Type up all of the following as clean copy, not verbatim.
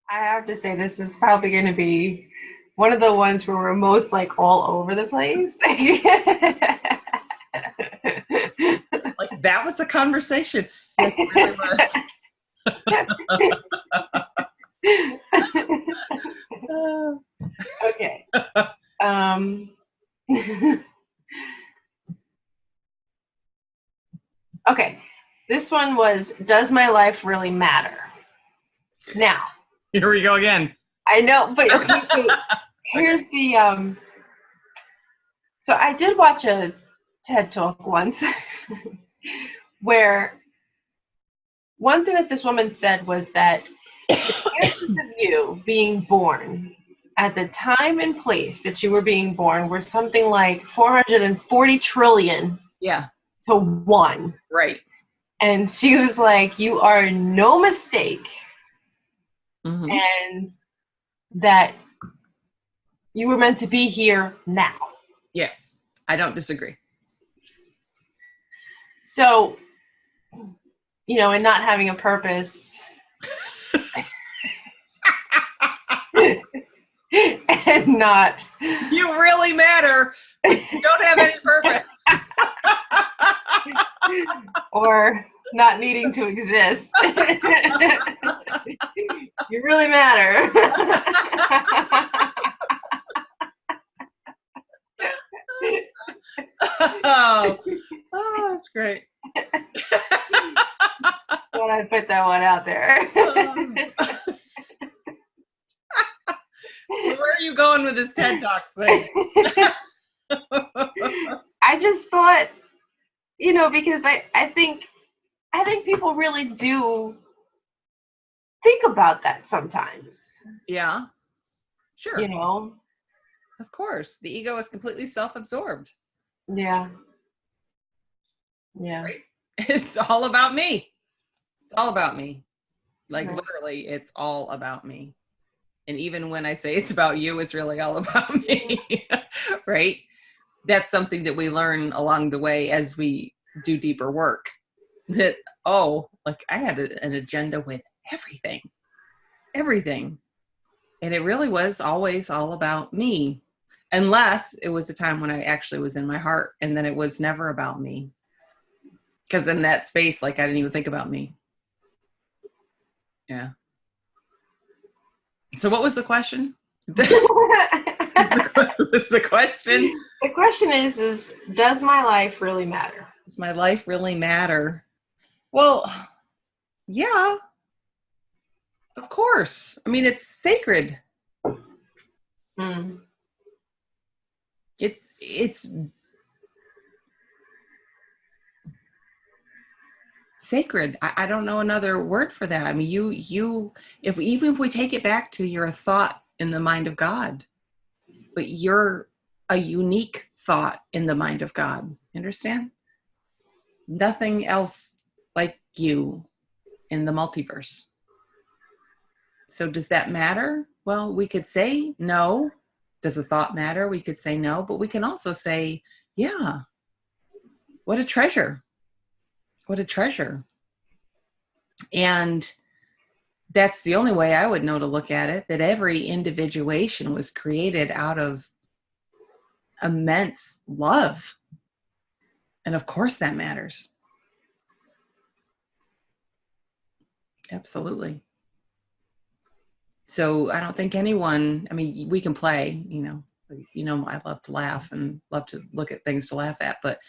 I have to say, this is probably going to be one of the ones where we're most like all over the place. Like that was a conversation. Yes, it really was. Okay. Um, okay. This one was, does my life really matter? Now, Here we go again. I know, but okay, so here's Okay. the so I did watch a TED Talk once where one thing that this woman said was that the chances of you being born at the time and place that you were being born were something like 440 trillion Yeah, to 1. right. And she was like, you are no mistake, Hmm. and that you were meant to be here now. Yes, I don't disagree. So, and not having a purpose and not You really matter, but you don't have any purpose. or not needing to exist. You really matter. Oh, that's great. Thought I'd put that one out there. So where are you going with this TED Talk thing? I just thought, because I think people really do think about that sometimes. Yeah, You sure. know? Of course. The ego is completely self-absorbed. Yeah. Yeah. Right? It's all about me. It's all about me. Like Right. literally, it's all about me. And even when I say it's about you, it's really all about me. Right? That's something that we learn along the way as we do deeper work. That, oh, like I had an agenda with everything. Everything. And it really was always all about me. Unless it was a time when I actually was in my heart, and then it was never about me. Because in that space, like I didn't even think about me. Yeah. So what was the question? Was the question? The question is does my life really matter? Does my life really matter? Well, yeah, of course. I mean, it's sacred. Mm. It's sacred. I don't know another word for that. I mean, even if we take it back to you're a thought in the mind of God, but you're a unique thought in the mind of God. Understand? Nothing else like you in the multiverse. So does that matter? Well, we could say no. Does a thought matter? We could say no, but we can also say, yeah, what a treasure. What a treasure. And that's the only way I would know to look at it, that every individuation was created out of immense love. And of course that matters. Absolutely. So I don't think anyone, I mean, we can play, I love to laugh and love to look at things to laugh at, but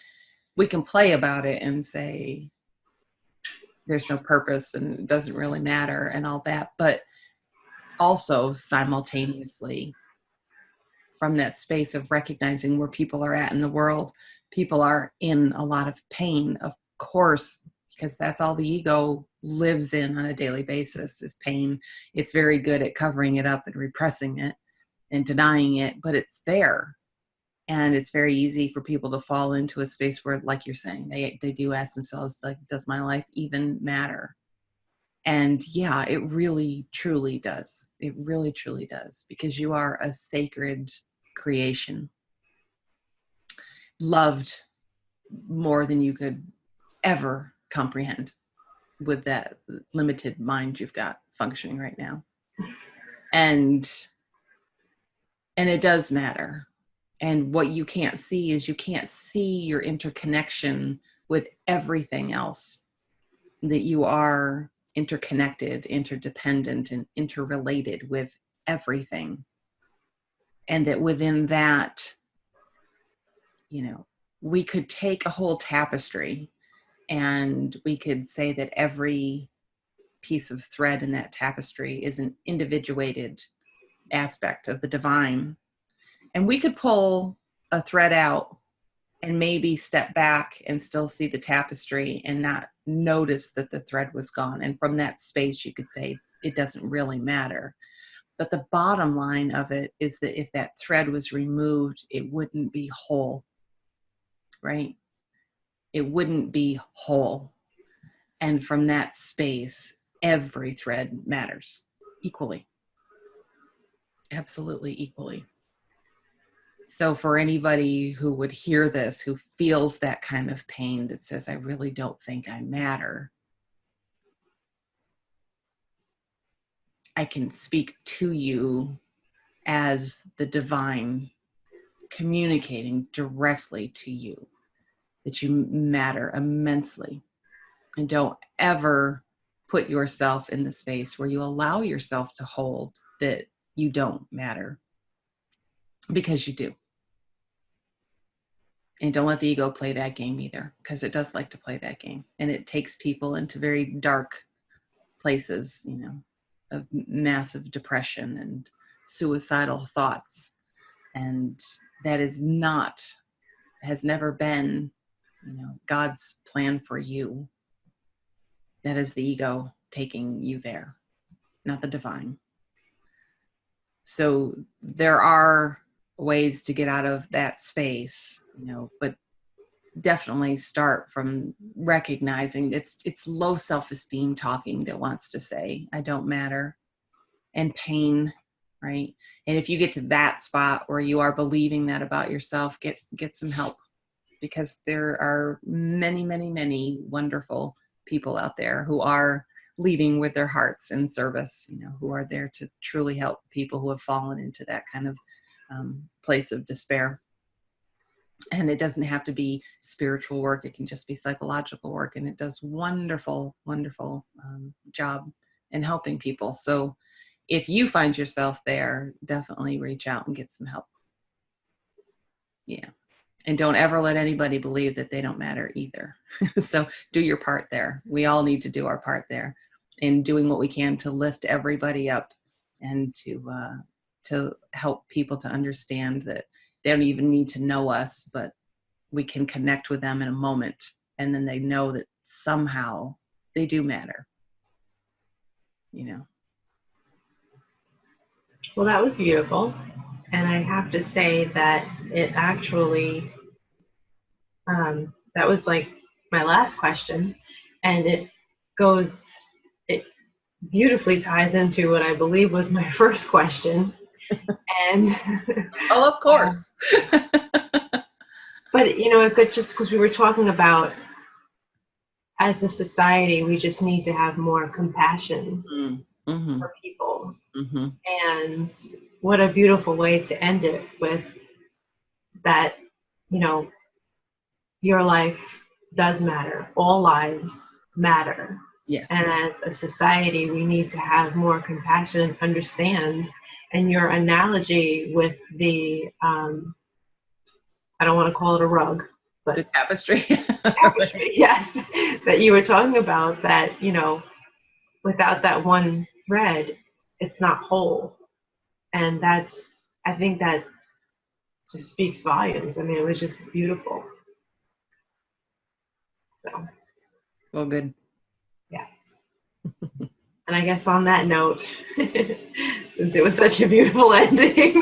we can play about it and say there's no purpose and it doesn't really matter and all that. But also simultaneously, from that space of recognizing where people are at in the world, people are in a lot of pain, of course, because that's all the ego lives in on a daily basis is pain. It's very good at covering it up and repressing it and denying it, but it's there. And it's very easy for people to fall into a space where, like you're saying, they do ask themselves, like, does my life even matter? And yeah, it really, truly does. It really, truly does, because you are a sacred creation, loved more than you could ever comprehend with that limited mind you've got functioning right now. And it does matter. And what you can't see is you can't see your interconnection with everything else, that you are interconnected, interdependent, and interrelated with everything. And that within that, we could take a whole tapestry and we could say that every piece of thread in that tapestry is an individuated aspect of the divine. And we could pull a thread out and maybe step back and still see the tapestry and not notice that the thread was gone. And from that space, you could say it doesn't really matter. But the bottom line of it is that if that thread was removed, it wouldn't be whole, right? It wouldn't be whole. And from that space, every thread matters equally. Absolutely equally. So for anybody who would hear this, who feels that kind of pain that says, I really don't think I matter, I can speak to you as the divine communicating directly to you that you matter immensely. And don't ever put yourself in the space where you allow yourself to hold that you don't matter, because you do. And don't let the ego play that game either, because it does like to play that game. And it takes people into very dark places, of massive depression and suicidal thoughts. And that has never been, God's plan for you. That is the ego taking you there, not the divine. So there are ways to get out of that space, but definitely start from recognizing it's low self-esteem talking that wants to say, I don't matter, and pain, right? And if you get to that spot where you are believing that about yourself, get some help, because there are many, many, many wonderful people out there who are leading with their hearts in service, who are there to truly help people who have fallen into that kind of place of despair. And it doesn't have to be spiritual work. It can just be psychological work. And it does wonderful, wonderful job in helping people. So if you find yourself there, definitely reach out and get some help. Yeah. And don't ever let anybody believe that they don't matter either. So do your part there. We all need to do our part there in doing what we can to lift everybody up and to help people to understand that they don't even need to know us, but we can connect with them in a moment. And then they know that somehow they do matter, Well, that was beautiful. And I have to say that it actually, that was like my last question. And it beautifully ties into what I believe was my first question. And oh, of course. But it could, just because we were talking about, as a society, we just need to have more compassion for people. Mm-hmm. And what a beautiful way to end it with that, your life does matter. All lives matter. Yes. And as a society, we need to have more compassion and understand. And your analogy with the, I don't want to call it a rug, but the tapestry. tapestry, yes, that you were talking about, that, without that one thread, it's not whole. And I think that just speaks volumes. I mean, it was just beautiful. So. Well, good. Yes. And I guess on that note, since it was such a beautiful ending,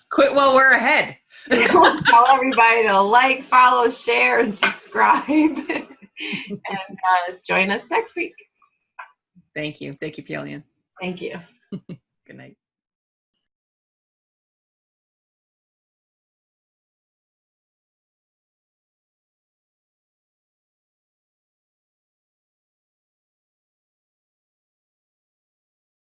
quit while we're ahead. We'll tell everybody to like, follow, share, and subscribe. And join us next week. Thank you. Thank you, Piolian. Thank you. Good night.